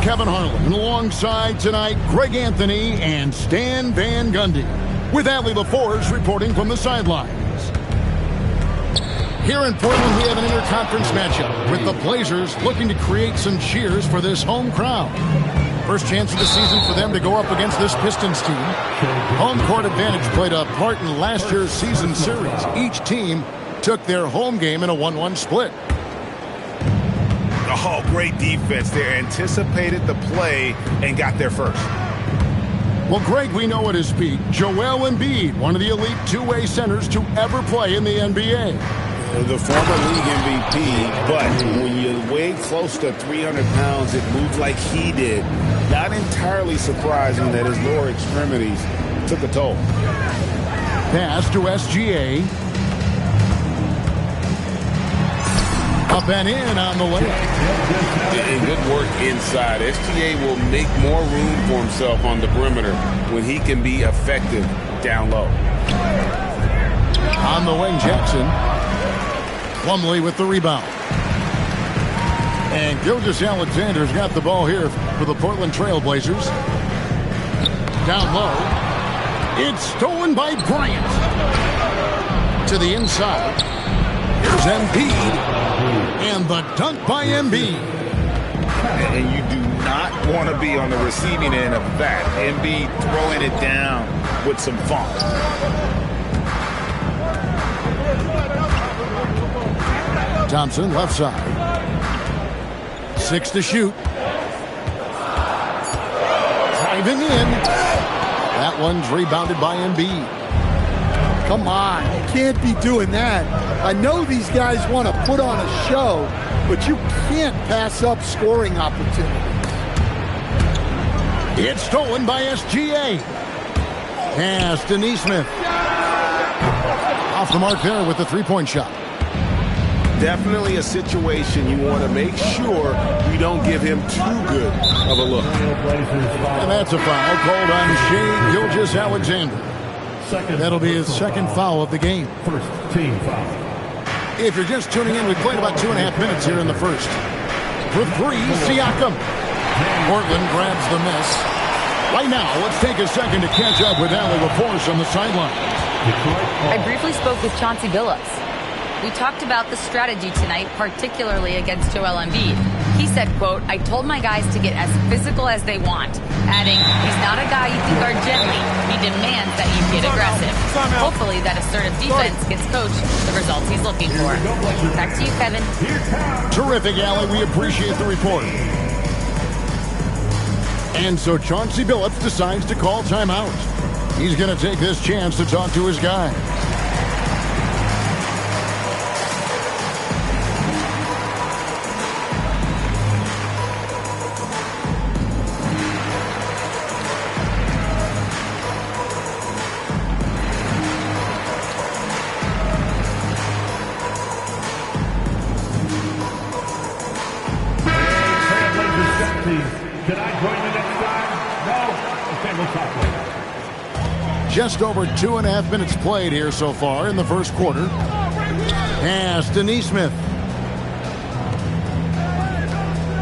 Kevin Harlan, alongside tonight Greg Anthony and Stan Van Gundy, with Allie LaForge reporting from the sidelines. Here in Portland, we have an interconference matchup with the Blazers looking to create some cheers for this home crowd. First chance of the season for them to go up against this Pistons team. Home court advantage played a part in last year's season series. Each team took their home game in a 1-1 split. Oh, great defense there. Anticipated the play and got there first. Well, Greg, we know at his peak, Joel Embiid, one of the elite two-way centers to ever play in the NBA. The former league MVP, but when you weigh close to 300 pounds, it moves like he did. Not entirely surprising that his lower extremities took a toll. Pass to SGA. Up and in on the layup. And good work inside. SGA will make more room for himself on the perimeter when he can be effective down low. On the wing, Jackson. Plumlee with the rebound. And Gilgeous-Alexander's got the ball here for the Portland Trail Blazers. Down low. It's stolen by Bryant. To the inside. Here's Embiid. And the dunk by Embiid. And you do not want to be on the receiving end of that. Embiid throwing it down with some funk. Thompson, left side. 6 to shoot. Driving in. That one's rebounded by Embiid. Come on, you can't be doing that. I know these guys want to put on a show, but you can't pass up scoring opportunities. It's stolen by SGA. Pass to Neesmith. Off the mark there with the three-point shot. Definitely a situation you want to make sure you don't give him too good of a look. And that's a foul called on Shai Gilgeous-Alexander. That'll be his second foul of the game. First team foul. If you're just tuning in, we played about 2.5 minutes here in the first. For three, Siakam. Portland grabs the miss. Right now, let's take a second to catch up with Allie LaForge on the sidelines. I briefly spoke with Chauncey Billups. We talked about the strategy tonight, particularly against Joel Embiid. He said, quote, "I told my guys to get as physical as they want," adding, "He's not a guy you can guard gently. He demands that you get aggressive." Hopefully that assertive defense gets Coach the results he's looking for. Back to you, Kevin. Terrific, Allie. We appreciate the report. And so Chauncey Billups decides to call timeout. He's going to take this chance to talk to his guy. Can I join you next time? No? Okay, we'll talk later. Just over 2.5 minutes played here so far in the first quarter. Pass to Neesmith.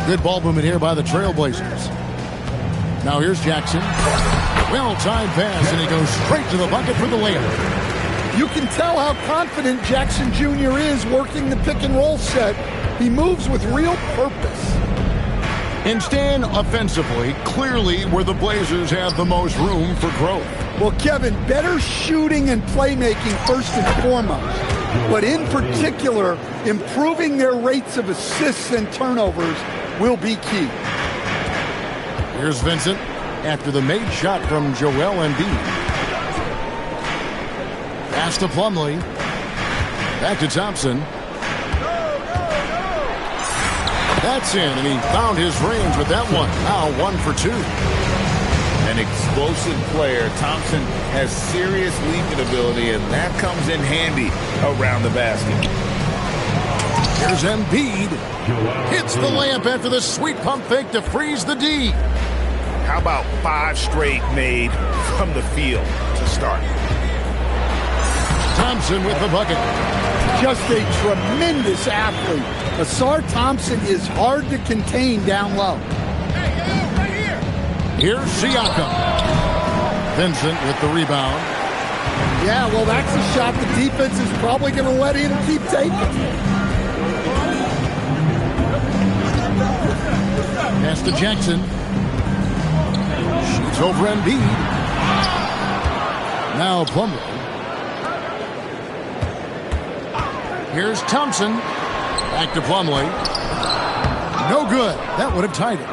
Good ball movement here by the Trailblazers. Now here's Jackson. Well-timed pass, and he goes straight to the bucket for the layup. You can tell how confident Jackson Jr. is working the pick-and-roll set. He moves with real purpose. And Stan, offensively, clearly where the Blazers have the most room for growth. Well, Kevin, better shooting and playmaking first and foremost. But in particular, improving their rates of assists and turnovers will be key. Here's Vincent after the made shot from Joel Embiid. Pass to Plumlee. Back to Thompson. That's in, and he found his range with that one. Now 1 for 2. An explosive player. Thompson has serious leaping ability, and that comes in handy around the basket. Here's Embiid. Hits the layup after the sweet pump fake to freeze the D. How about 5 straight made from the field to start? Thompson with the bucket. Just a tremendous athlete. Asar Thompson is hard to contain down low. Here's Siakam. Vincent with the rebound. Yeah, well, that's a shot the defense is probably going to let him keep taking. Pass to Jackson. Shoots over Embiid. Now Plumlee. Here's Thompson. Back to Plumlee. No good. That would have tied it.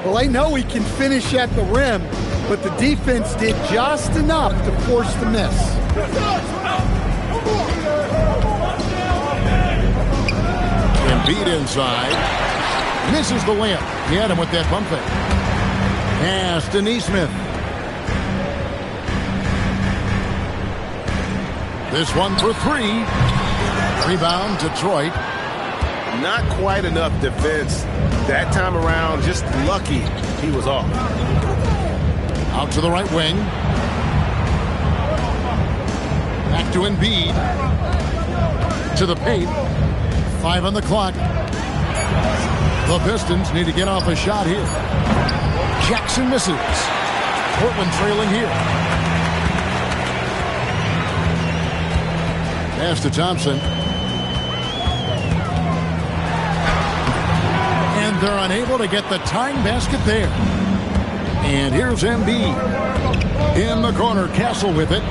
Well, I know he can finish at the rim, but the defense did just enough to force the miss. Embiid inside. Misses the layup. He had him with that bump fake. Pass to Nesmith. This one for three. Rebound, Detroit. Not quite enough defense that time around. Just lucky he was off. Out to the right wing. Back to Embiid. To the paint. 5 on the clock. The Pistons need to get off a shot here. Jackson misses. Portland trailing here. Pass to Thompson. And they're unable to get the tying basket there. And here's Embiid. In the corner, Castle with it.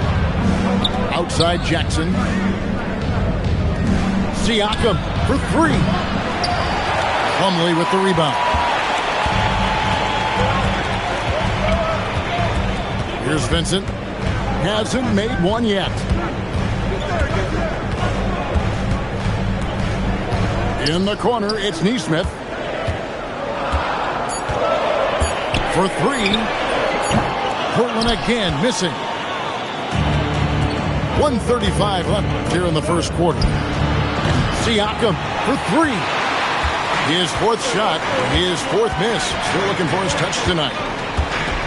Outside Jackson. Siakam for three. Plumlee with the rebound. Here's Vincent. Hasn't made one yet. In the corner, it's Nesmith. For three. Portland again missing. 1:35 left here in the first quarter. Siakam for three. His fourth shot, his fourth miss. Still looking for his touch tonight.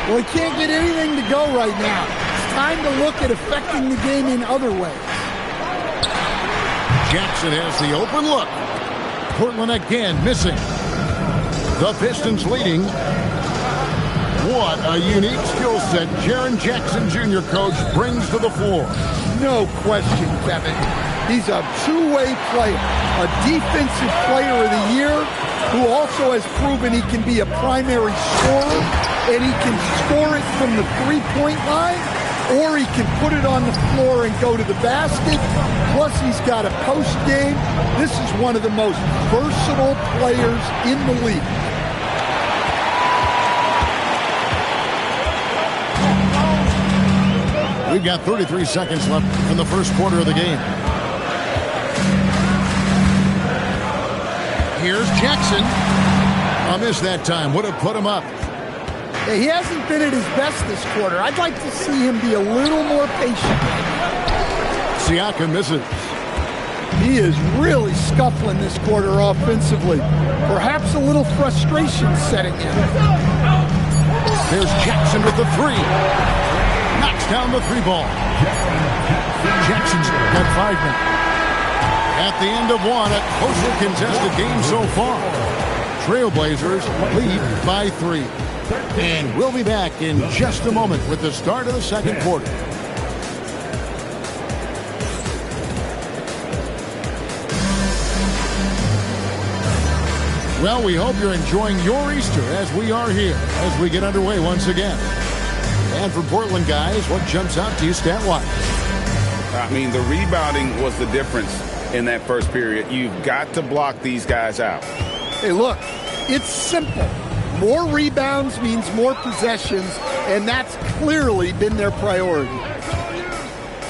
Well, he can't get anything to go right now. It's time to look at affecting the game in other ways. Jackson has the open look. Portland again missing. The Pistons leading. What a unique skill set Jaren Jackson Jr. coach brings to the floor. No question, Kevin. He's a two-way player, a defensive player of the year who also has proven he can be a primary scorer, and he can score it from the three-point line, or he can put it on the floor and go to the basket. Plus, he's got a post game. This is one of the most versatile players in the league. We've got 33 seconds left in the first quarter of the game. Here's Jackson. A miss that time. Would have put him up. Yeah, he hasn't been at his best this quarter. I'd like to see him be a little more patient. Siakam misses. He is really scuffling this quarter offensively. Perhaps a little frustration setting in. There's Jackson with the three. Knocks down the three ball. Jackson's got 5 minutes. At the end of one, a closely contested game so far. Trailblazers lead by 3. And we'll be back in just a moment with the start of the second quarter. Well, we hope you're enjoying your Easter as we are here as we get underway once again. And for Portland guys, what jumps out to you stat-wise? I mean, the rebounding was the difference in that first period. You've got to block these guys out. Hey, look, it's simple. More rebounds means more possessions, and that's clearly been their priority.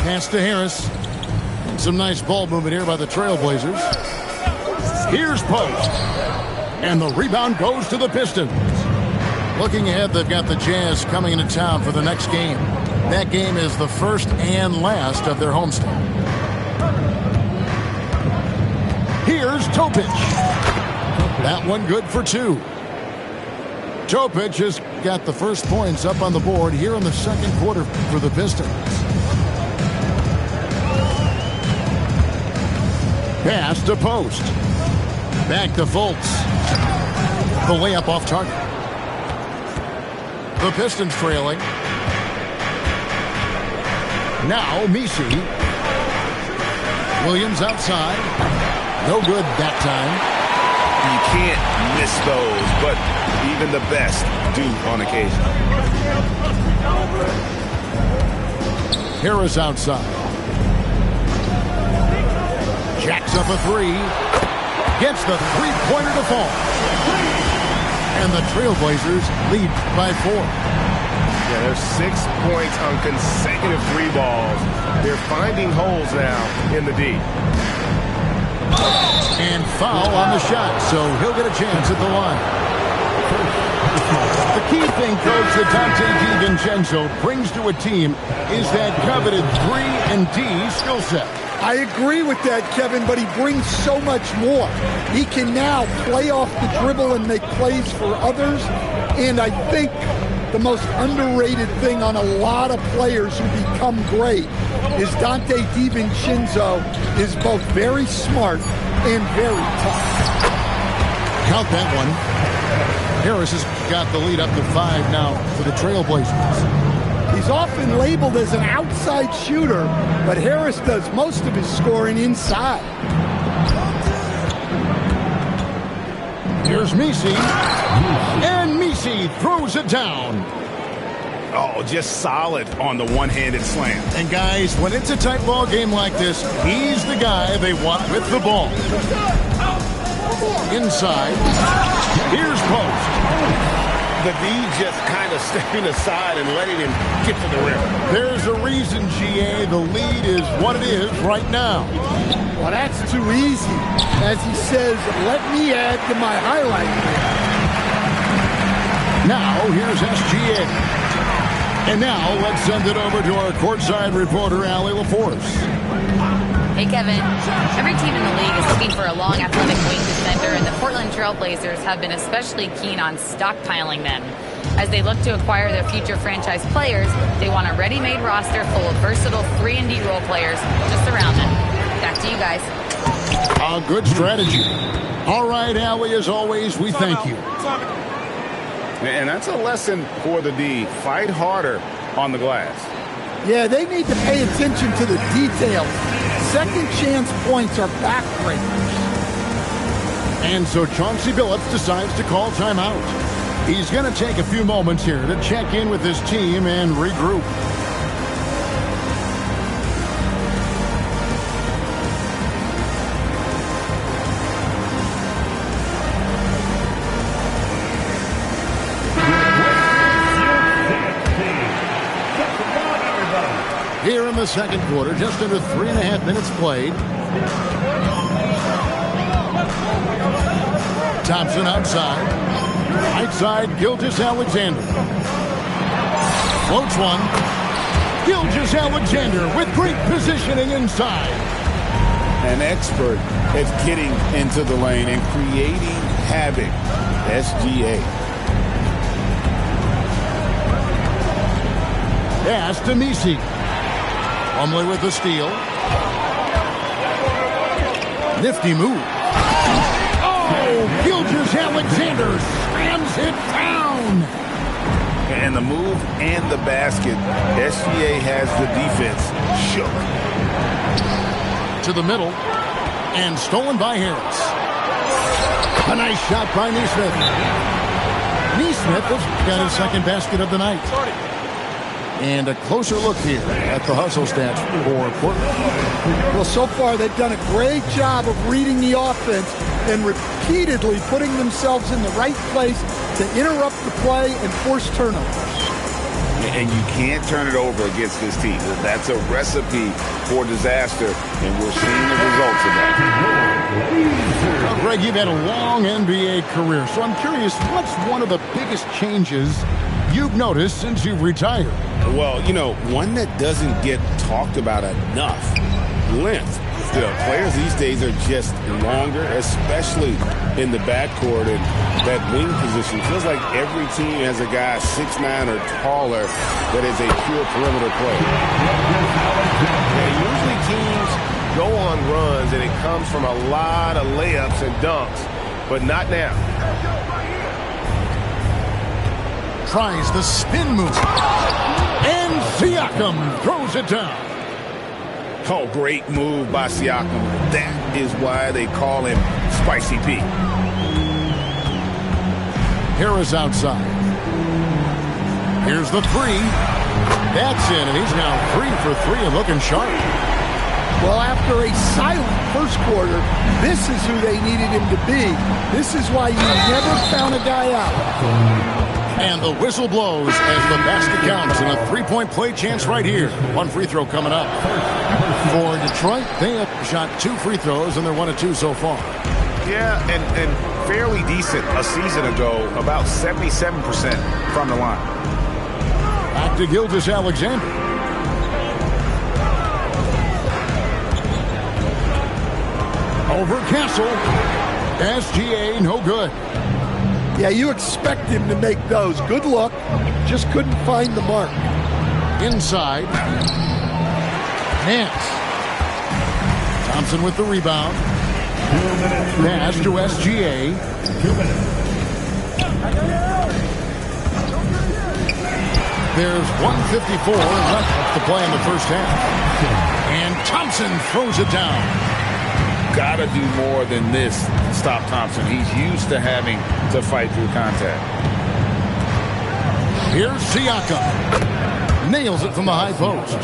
Pass to Harris. Some nice ball movement here by the Trailblazers. Here's Post. And the rebound goes to the Pistons. Looking ahead, they've got the Jazz coming into town for the next game. That game is the first and last of their homestand. Here's Topic. That one good for 2. Topic has got the first points up on the board here in the second quarter for the Pistons. Pass to Post. Back to Fultz. The layup off target. The Pistons trailing. Now Misi. Williams outside. No good that time. You can't miss those, but even the best do on occasion. Harris outside. Jacks up a three. Gets the three-pointer to fall. And the Trailblazers lead by 4. Yeah, there's 6 points on consecutive 3 balls. They're finding holes now in the D. And foul on the shot, so he'll get a chance at the line. The key thing, Coach, that Dante DiVincenzo brings to a team is that coveted 3-and-D skill set. I agree with that, Kevin, but he brings so much more. He can now play off the dribble and make plays for others, and I think the most underrated thing on a lot of players who become great is Dante DiVincenzo is both very smart and very tough. Count that one. Harris has got the lead up to 5 now for the Trailblazers. He's often labeled as an outside shooter, but Harris does most of his scoring inside. Here's Misi. And Misi throws it down. Oh, just solid on the one-handed slam. And guys, when it's a tight ball game like this, he's the guy they want with the ball. Inside. Here's Post. The D just kind of stepping aside and letting him get to the rim. There's a reason, GA, the lead is what it is right now. Well, that's too easy. As he says, let me add to my highlight reel. Now, here's SGA. And now, let's send it over to our courtside reporter, Allie LaForce. Hey, Kevin. Every team in the league is looking for a long, athletic wing defender, and the Portland Trailblazers have been especially keen on stockpiling them. As they look to acquire their future franchise players, they want a ready-made roster full of versatile 3-and-D role players to surround them. Back to you guys. A good strategy. All right, Allie, as always, we thank you. And that's a lesson for the D. Fight harder on the glass. Yeah, they need to pay attention to the details. Second chance points are backbreakers. And so Chauncey Billups decides to call timeout. He's going to take a few moments here to check in with his team and regroup. Here in the second quarter, just under 3.5 minutes played. Thompson outside. Right side, Gilgeous-Alexander. Floats one. Gilgeous-Alexander with great positioning inside. An expert at getting into the lane and creating havoc. SGA. Pass to Misi. Plumlee with the steal. Nifty move. Oh, Gilgeous-Alexander slams it down. And the move and the basket. SGA has the defense shook. To the middle. And stolen by Harris. A nice shot by Nesmith. Nesmith has got his second basket of the night. And a closer look here at the hustle stats for Portland. Well, so far they've done a great job of reading the offense and repeatedly putting themselves in the right place to interrupt the play and force turnovers. And you can't turn it over against this team. That's a recipe for disaster, and we're seeing the results of that. Well, Greg, you've had a long NBA career, so I'm curious, what's one of the biggest changes you've noticed since you've retired? Well, you know, one that doesn't get talked about enough, length. You know, players these days are just longer, especially in the backcourt, and that wing position. Feels like every team has a guy 6'9" or taller that is a pure perimeter player. Yeah, usually teams go on runs, and it comes from a lot of layups and dunks, but not now. tries the spin move. And Siakam throws it down. Oh, great move by Siakam. That is why they call him Spicy P. Harris outside. Here's the three. That's in, and he's now 3 for 3 and looking sharp. Well, after a silent first quarter, this is who they needed him to be. This is why you never count a guy out. And the whistle blows as the basket counts, and a three-point play chance right here. One free throw coming up. For Detroit, they have shot 2 free throws, and they're 1 of 2 so far. Yeah, and fairly decent a season ago, about 77% from the line. Back to Gilgeous-Alexander. Over Castle. SGA, no good. Yeah, you expect him to make those. Good luck. Just couldn't find the mark. Inside. Nance. Thompson with the rebound. Pass to SGA. 2 minutes. There's 1:54 left to play in the first half. And Thompson throws it down. Gotta do more than this to stop Thompson. He's used to having to fight through contact. Here's Siakam. Nails it from the high post.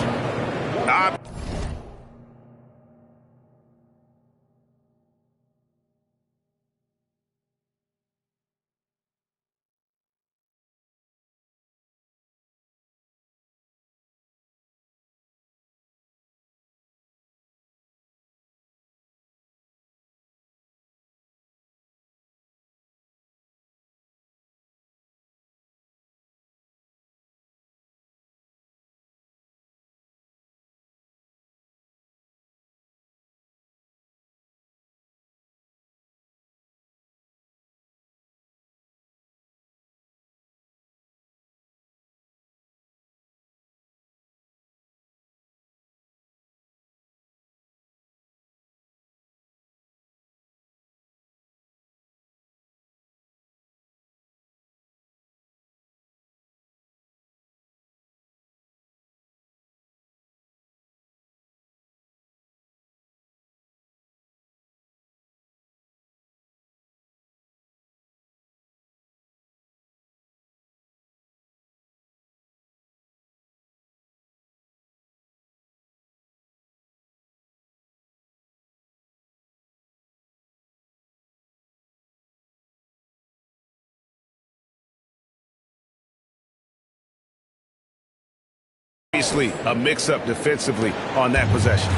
Obviously, a mix-up defensively on that possession.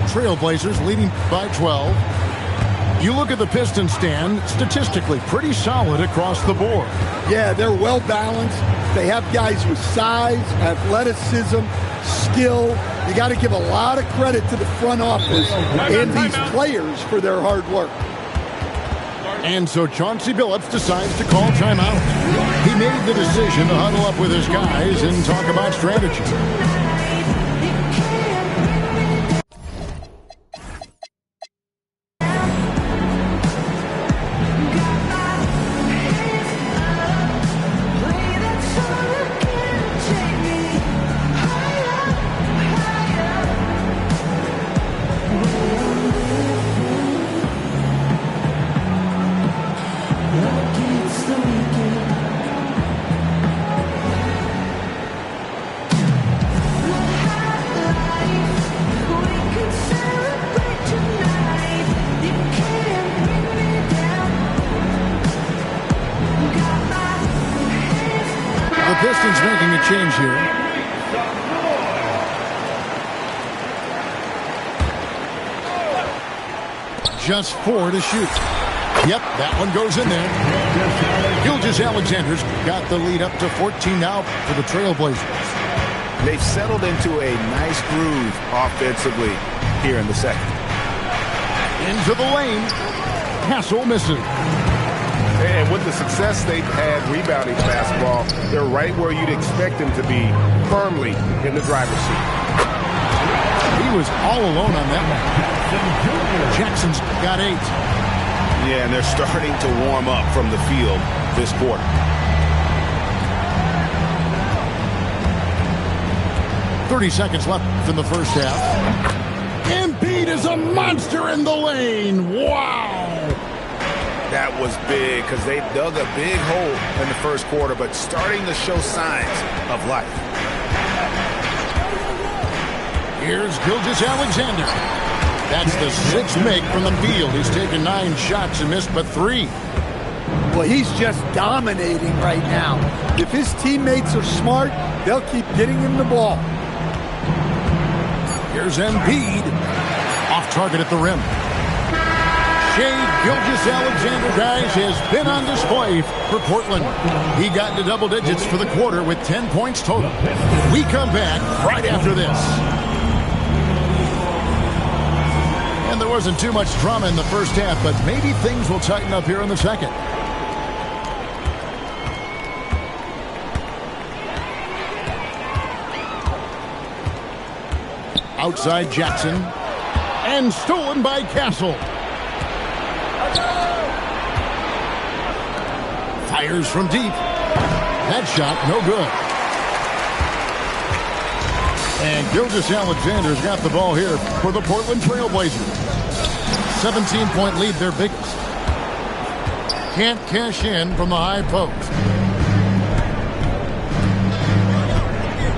Trailblazers leading by 12. You look at the Pistons stand, statistically pretty solid across the board. Yeah, they're well balanced. They have guys with size, athleticism, skill. You got to give a lot of credit to the front office and these players for their hard work. And so Chauncey Billups decides to call timeout. He made the decision to huddle up with his guys and talk about strategy. Pistons making a change here. Just 4 to shoot. Yep, that one goes in there. Gilgeous-Alexander's got the lead up to 14 now for the Trailblazers. They've settled into a nice groove offensively here in the second. Into the lane. Castle misses. And with the success they've had rebounding basketball, they're right where you'd expect them to be, firmly in the driver's seat. He was all alone on that one. Jackson's got 8. Yeah, and they're starting to warm up from the field this quarter. 30 seconds left in the first half. Embiid is a monster in the lane. Wow. That was big because they dug a big hole in the first quarter, but starting to show signs of life. Here's Gilgeous-Alexander. That's the sixth make from the field. He's taken 9 shots and missed but 3. Well, he's just dominating right now. If his teammates are smart, they'll keep getting him the ball. Here's Embiid. Off target at the rim. Shai Gilgeous-Alexander, guys, has been on display for Portland. He got into double digits for the quarter with 10 points total. We come back right after this. And there wasn't too much drama in the first half, but maybe things will tighten up here in the second. Outside Jackson. And stolen by Castle. Fires from deep. That shot, no good. And Gilgeous-Alexander's got the ball here for the Portland Trail Blazers. 17-point lead, their biggest. Can't cash in from the high post.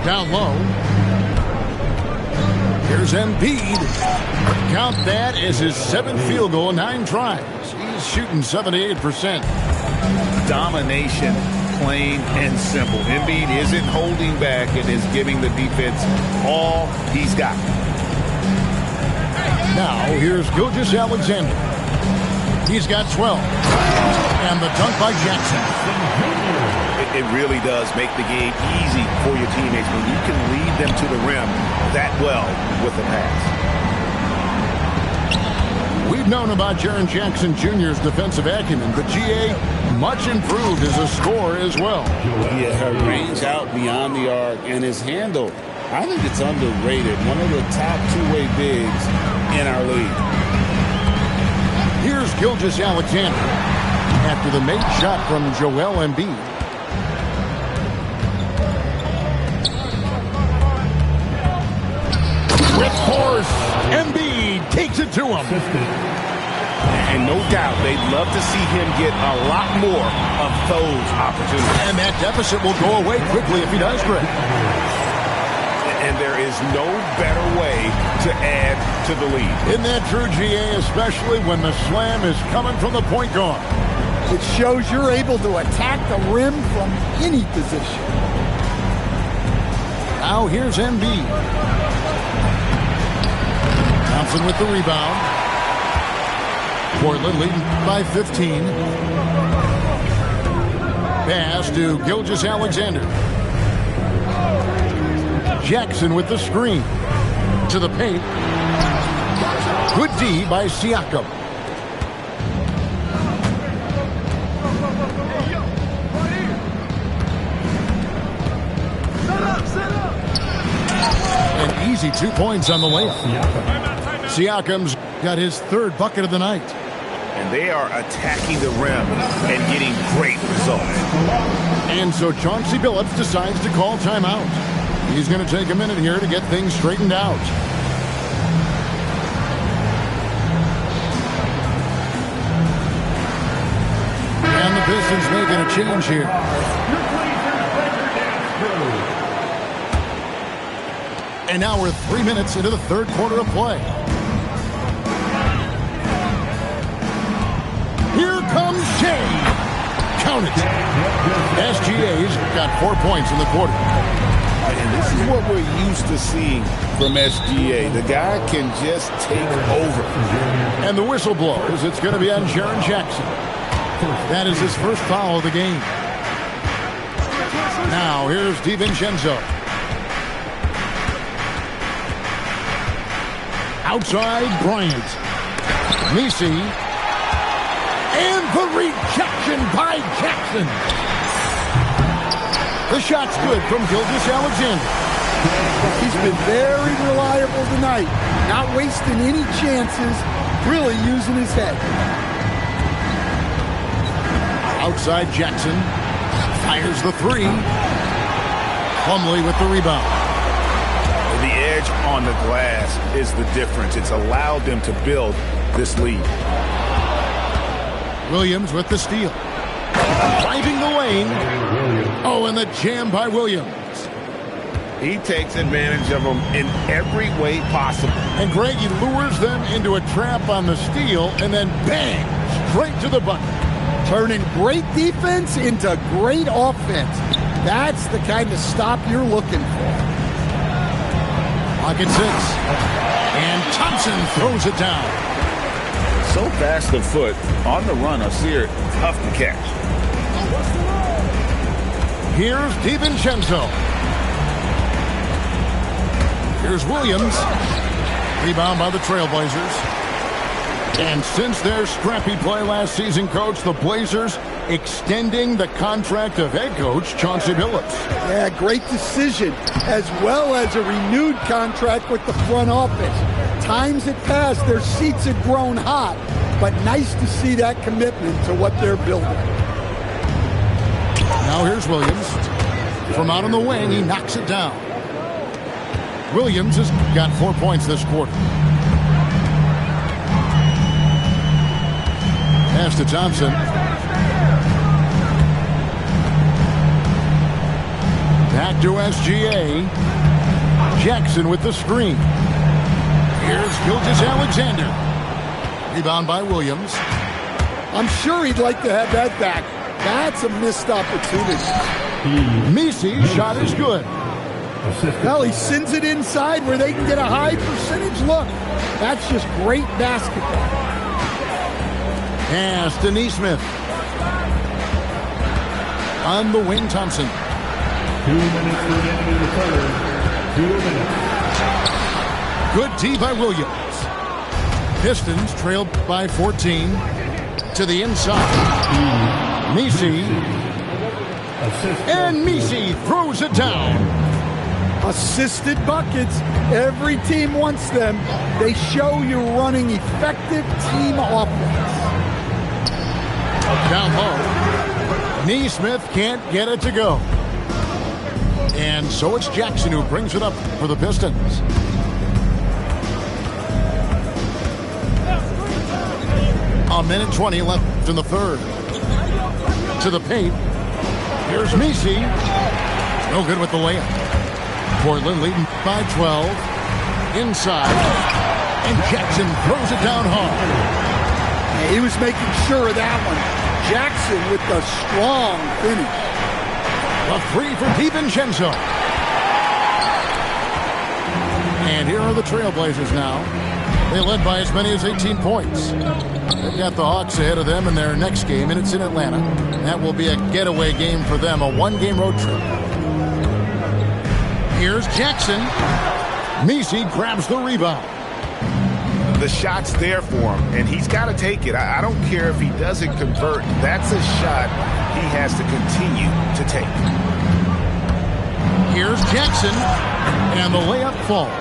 Down low. Here's Embiid. Count that as his 7th field goal in 9 tries. He's shooting 78%. Domination, plain and simple. Embiid isn't holding back and is giving the defense all he's got. Now, here's Gilgeous-Alexander. He's got 12. And the dunk by Jackson. It really does make the game easy for your teammates when you can lead them to the rim that well with a pass. We've known about Jaren Jackson Jr.'s defensive acumen, but GA much improved as a scorer as well. Yeah, her range out beyond the arc and his handle, I think it's underrated. One of the top two-way bigs in our league. Here's Gilgeous-Alexander after the made shot from Joel Embiid. With force, Embiid takes it to him. And no doubt they'd love to see him get a lot more of those opportunities. And that deficit will go away quickly if he does, Greg. And there is no better way to add to the lead. Isn't that true, GA, especially when the slam is coming from the point guard? It shows you're able to attack the rim from any position. Now here's Embiid. Thompson with the rebound. Portland leading by 15. Pass to Gilgeous-Alexander. Jackson with the screen. To the paint. Good D by Siakam. An easy 2 points on the layup. Siakam's got his 3rd bucket of the night. And they are attacking the rim and getting great results. And so Chauncey Billups decides to call timeout. He's going to take a minute here to get things straightened out. And the Pistons making a change here. And now we're 3 minutes into the 3rd quarter of play. Here comes Shai. Count it. SGA's got 4 points in the quarter. And this is what we're used to seeing from SGA. The guy can just take over. And the whistle blows. It's going to be on Jaren Jackson. That is his first foul of the game. Now here's DiVincenzo. Outside Bryant. Nisi. And the rejection by Jackson. The shot's good from Gilgeous-Alexander. He's been very reliable tonight. Not wasting any chances. Really using his head. Outside Jackson. Fires the 3. Plumlee with the rebound. advantage on the glass is the difference. It's allowed them to build this lead. Williams with the steal. Driving the lane. Oh, and the jam by Williams. He takes advantage of them in every way possible. And Greg, he lures them into a trap on the steal, and then bang, straight to the bucket. Turning great defense into great offense. That's the kind of stop you're looking for. Pocket 6. And Thompson throws it down. So fast of foot on the run, Asir, tough to catch. Here's DiVincenzo. Here's Williams. Rebound by the Trailblazers. And since their scrappy play last season, Coach, the Blazers extending the contract of head coach Chauncey Billups. Yeah, great decision, as well as a renewed contract with the front office. Times had passed, their seats had grown hot, but nice to see that commitment to what they're building. Now here's Williams. From out on the wing, he knocks it down. Williams has got 4 points this quarter. Pass to Thompson. Back to SGA. Jackson with the screen. Here's Gilgeous-Alexander. Rebound by Williams. I'm sure he'd like to have that back. That's a missed opportunity. Misi's shot is good. Well, he sends it inside where they can get a high percentage look. That's just great basketball. Pass to Nesmith. On the wing, Thompson. 2 minutes remaining in the third. 2 minutes. Good D by Williams. Pistons trailed by 14 to the inside. Misi. And Misi throws it down. Assisted buckets. Every team wants them. They show you're running effective team offense. Down low. Nesmith can't get it to go. And so it's Jackson who brings it up for the Pistons. A minute 20 left in the third. To the paint. Here's Misi. No good with the layup. Portland leading by 12. Inside. And Jackson throws it down hard. Yeah, he was making sure of that one. Jackson with the strong finish. A three for DiVincenzo. And here are the Trailblazers now. They led by as many as 18 points. They've got the Hawks ahead of them in their next game, and it's in Atlanta. That will be a getaway game for them, a one-game road trip. Here's Jackson. Misi grabs the rebound. The shot's there for him, and he's got to take it. I don't care if he doesn't convert. That's a shot he has to continue to take. Here's Jackson, and the layup falls.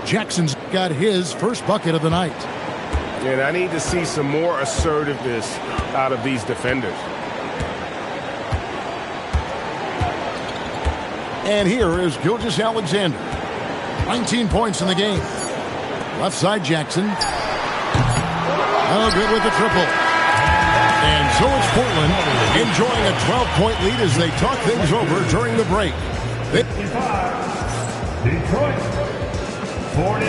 Jackson's got his first bucket of the night. And I need to see some more assertiveness out of these defenders. And here is Gilgeous-Alexander. 19 points in the game. Left side, Jackson. Oh, good with the triple. And so it's Portland enjoying a 12-point lead as they talk things over during the break. 55. Detroit. 43.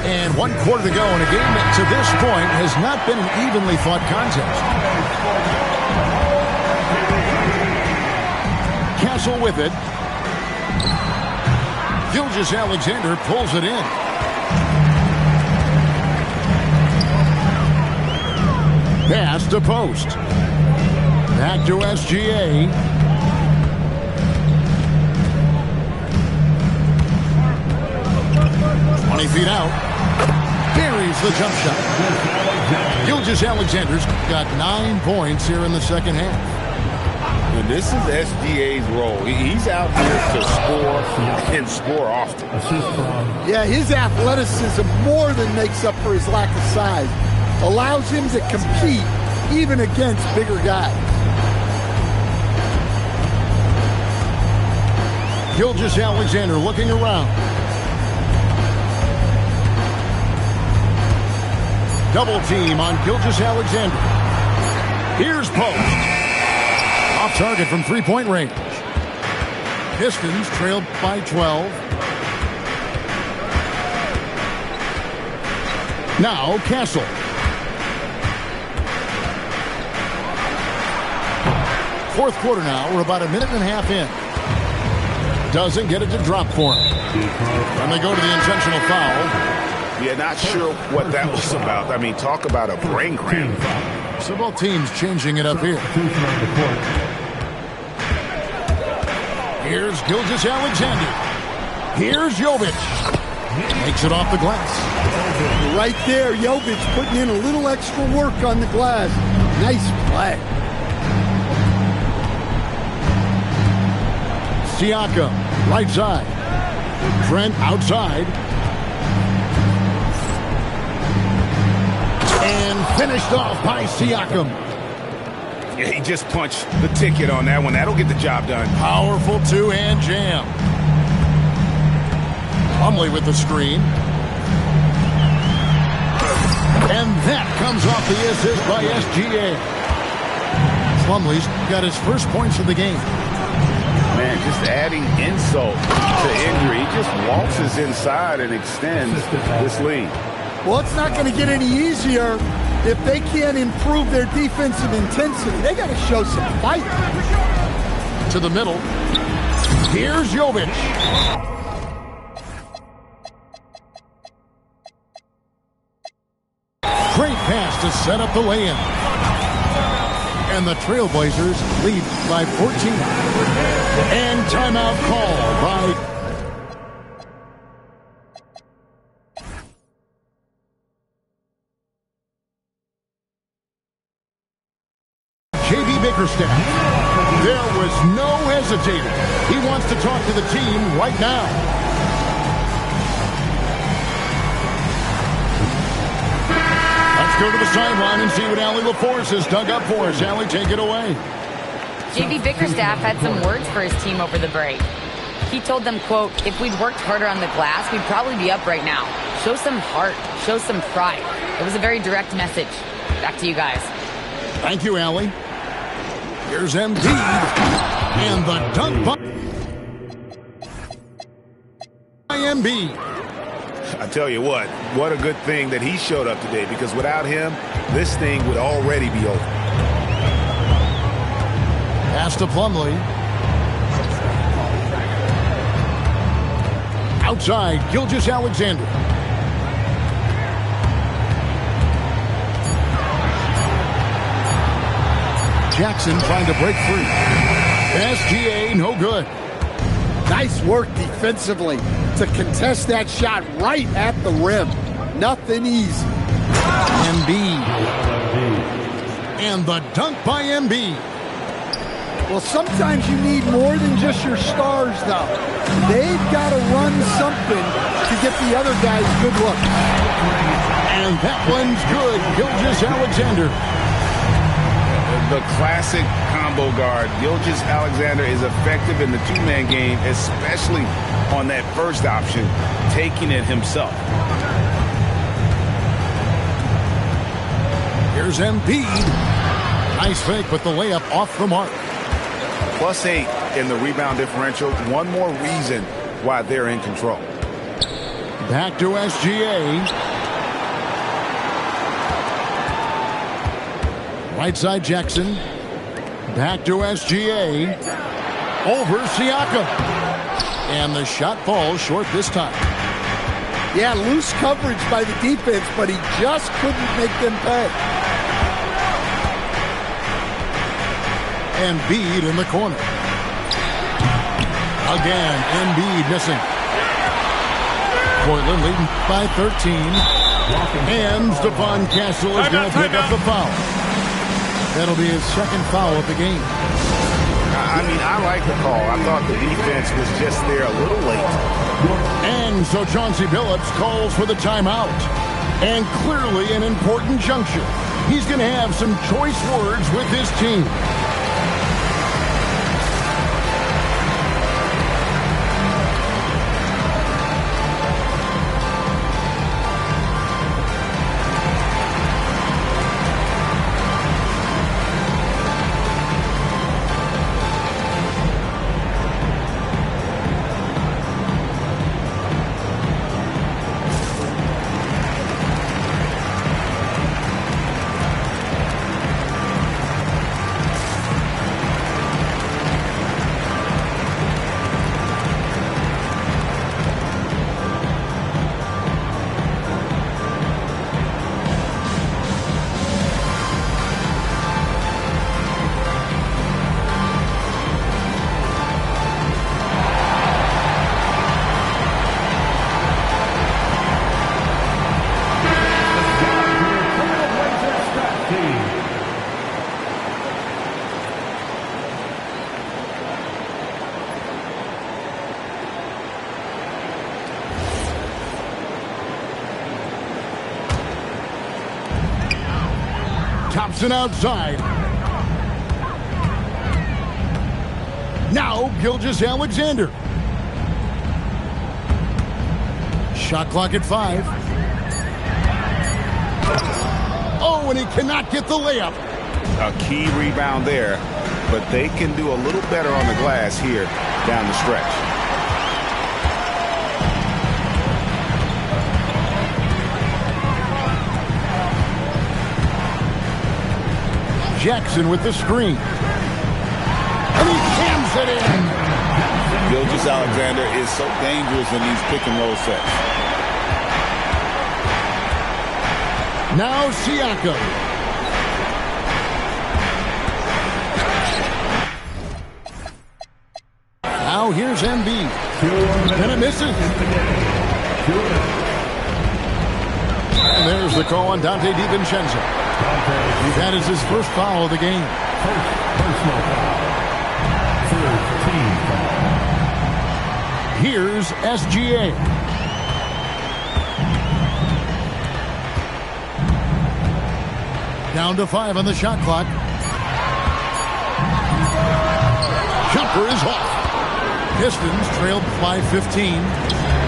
And 1 quarter to go in a game that to this point has not been an evenly fought contest. Castle with it. Gilgeous-Alexander pulls it in. Pass to post. Back to SGA. Feet out. Buries the jump shot. Gilgeous-Alexander's got 9 points here in the second half. And this is SGA's role. He's out here to score and score often. Yeah, his athleticism more than makes up for his lack of size. Allows him to compete even against bigger guys. Gilgeous-Alexander looking around. Double team on Gilgeous-Alexander. Here's post. Off target from three-point range. Pistons trailed by 12. Now Castle. Fourth quarter now. We're about a minute and a half in. Doesn't get it to drop for him. And they go to the intentional foul. Yeah, not sure what that was about. I mean, talk about a brain cramp. So both teams changing it up here. Here's Gilgeous-Alexander. Here's Jovic. Makes it off the glass. Right there, Jovic putting in a little extra work on the glass. Nice play. Siakam, right side. Trent outside. And finished off by Siakam. Yeah, he just punched the ticket on that one. That'll get the job done. Powerful two-hand jam. Plumlee with the screen. And that comes off the assist by SGA. Plumlee's got his first points of the game. Man, just adding insult to injury. He just waltzes inside and extends this lead. Well, it's not going to get any easier if they can't improve their defensive intensity. They got to show some fight. To the middle. Here's Jovic. Great pass to set up the lay-in. And the Trailblazers lead by 14. And timeout call by JB Bickerstaff. There was no hesitating. He wants to talk to the team right now. Let's go to the sideline and see what Allie LaForce has dug up for us. Allie, take it away. JB Bickerstaff had some words for his team over the break. He told them, quote, if we'd worked harder on the glass, we'd probably be up right now. Show some heart. Show some pride. It was a very direct message. Back to you guys. Thank you, Allie. Here's Embiid. And the dunk by Embiid. I tell you what a good thing that he showed up today, because without him, this thing would already be over. Pass to Plumlee. Outside, Gilgeous-Alexander. Jackson trying to break free. SGA, no good. Nice work defensively to contest that shot right at the rim. Nothing easy. Embiid. And the dunk by Embiid. Well, sometimes you need more than just your stars, though. They've got to run something to get the other guys good looks. And that one's good. Gilgeous-Alexander. The classic combo guard. Gilgeous-Alexander is effective in the two-man game, especially on that first option, taking it himself. Here's Embiid. Nice fake, but the layup off the mark. +8 in the rebound differential. One more reason why they're in control. Back to SGA. Right side Jackson. Back to SGA. Over Siakam. And the shot falls short this time. Yeah, loose coverage by the defense, but he just couldn't make them pay. Embiid in the corner. Again, Embiid missing. Portland leading by 13. And Stephon Castle is going to pick up the foul. That'll be his second foul of the game. I mean, I like the call. I thought the defense was just there a little late. And so Chauncey Billups calls for the timeout. And clearly an important juncture. He's going to have some choice words with his team. Thompson outside. Now Gilgeous-Alexander. Shot clock at 5. Oh, and he cannot get the layup. A key rebound there, but they can do a little better on the glass here down the stretch. Jackson with the screen. And he jams it in. Gilgeous-Alexander is so dangerous in these pick-and-roll sets. Now Siakam. Now here's Embiid. And it misses. And there's the call on Dante DiVincenzo. That is his first foul of the game. Personal foul. Here's SGA. Down to 5 on the shot clock. Jumper is off. Pistons trailed by 15.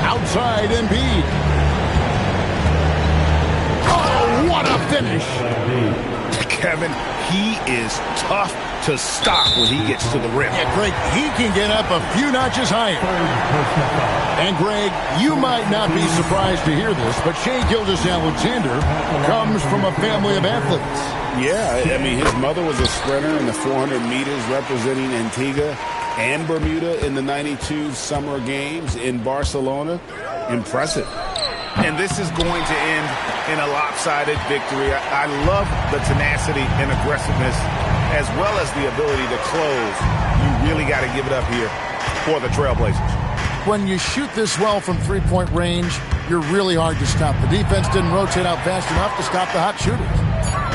Outside Embiid. Oh, what a finish. Kevin, he is tough to stop when he gets to the rim. Yeah, Greg, he can get up a few notches higher. And, Greg, you might not be surprised to hear this, but Shai Gilgeous-Alexander comes from a family of athletes. Yeah, I mean, his mother was a sprinter in the 400 meters representing Antigua and Bermuda in the 92 Summer Games in Barcelona. Impressive. And this is going to end in a lopsided victory. I love the tenacity and aggressiveness as well as the ability to close. You really got to give it up here for the Trailblazers. When you shoot this well from three-point range, you're really hard to stop. The defense didn't rotate out fast enough to stop the hot shooters.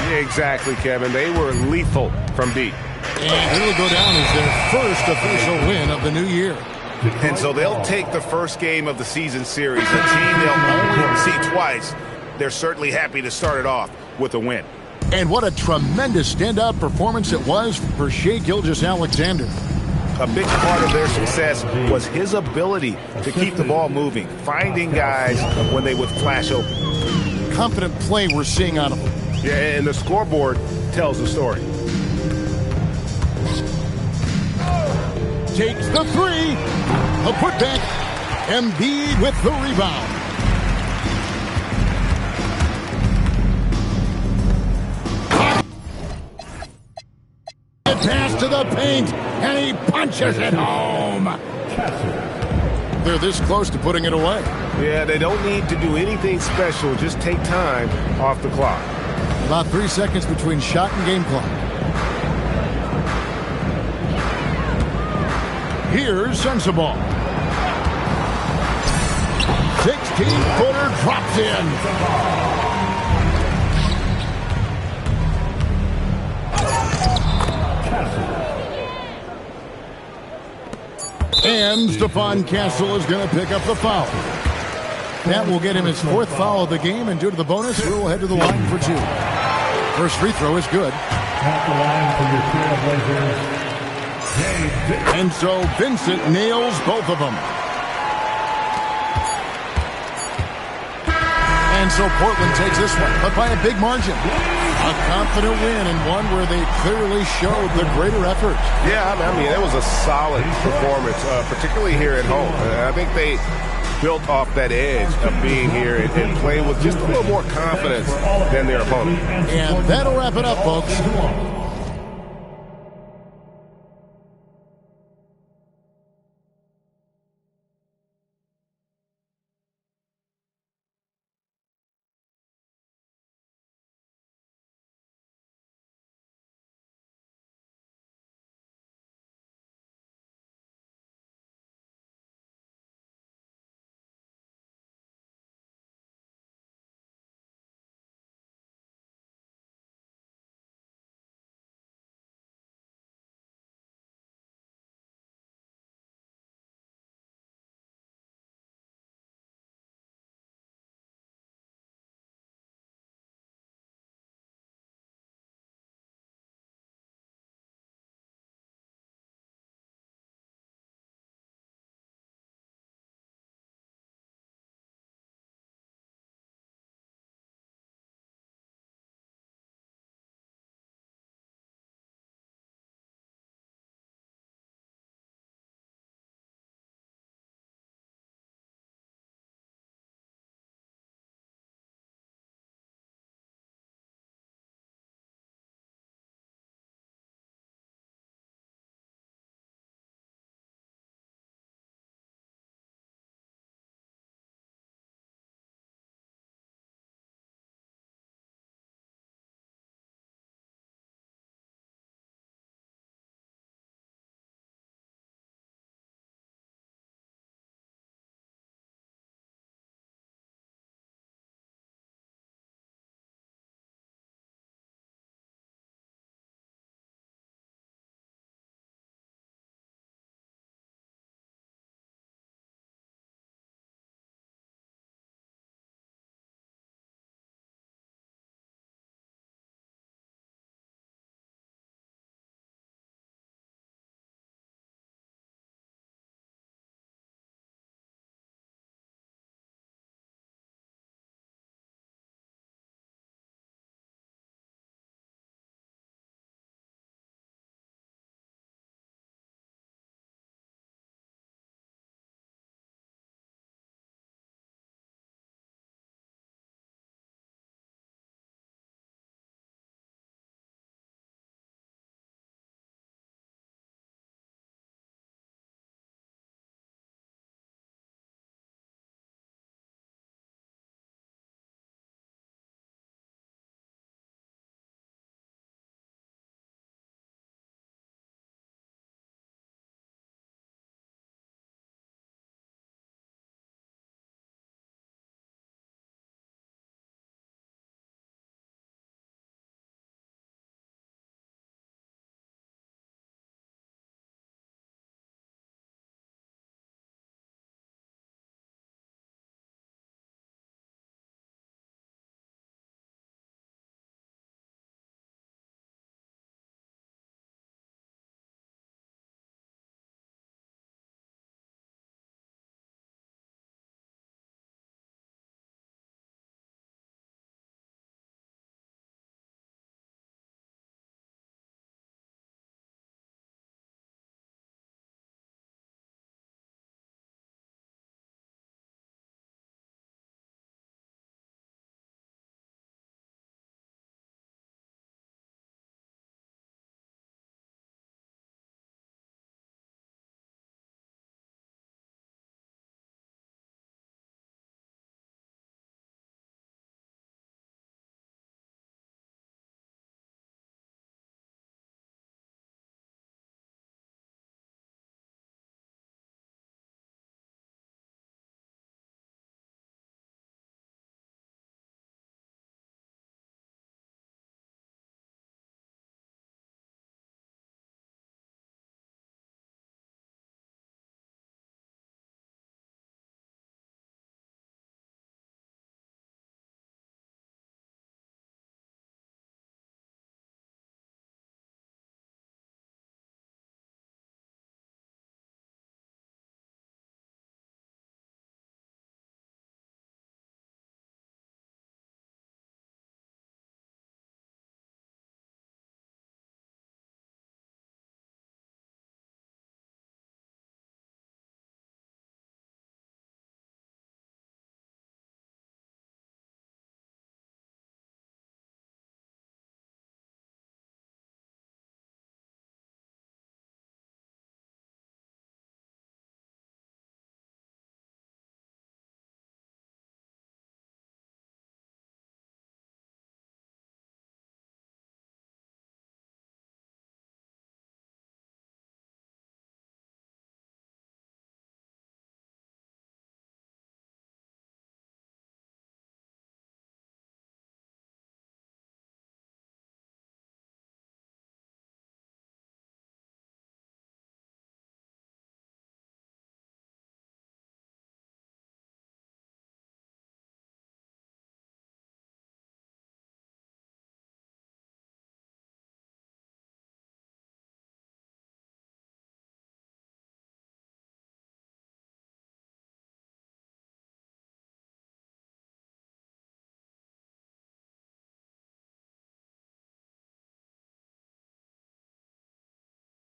Yeah, exactly, Kevin. They were lethal from deep. And it'll go down as their first official win of the new year. And so they'll take the first game of the season series, a team they'll only see twice. They're certainly happy to start it off with a win. And what a tremendous standout performance it was for Shai Gilgeous-Alexander. A big part of their success was his ability to keep the ball moving, finding guys when they would flash open. Confident play we're seeing out of him. Yeah, and the scoreboard tells the story. Takes the 3. A putback. Embiid with the rebound. Pass to the paint, and he punches it home. They're this close to putting it away. Yeah, they don't need to do anything special. Just take time off the clock. About 3 seconds between shot and game clock. Here's Sensabaugh. 16-footer drops in. And Stephon Castle is going to pick up the foul. That will get him his 4th foul of the game, and due to the bonus, we'll head to the line for 2. First free throw is good. At the line for your Trailblazers. And so Vincent nails both of them. And so Portland takes this one, but by a big margin. A confident win, and one where they clearly showed the greater effort. Yeah, I mean, it was a solid performance, particularly here at home. I think they built off that edge of being here and playing with just a little more confidence than their opponent. And that'll wrap it up, folks.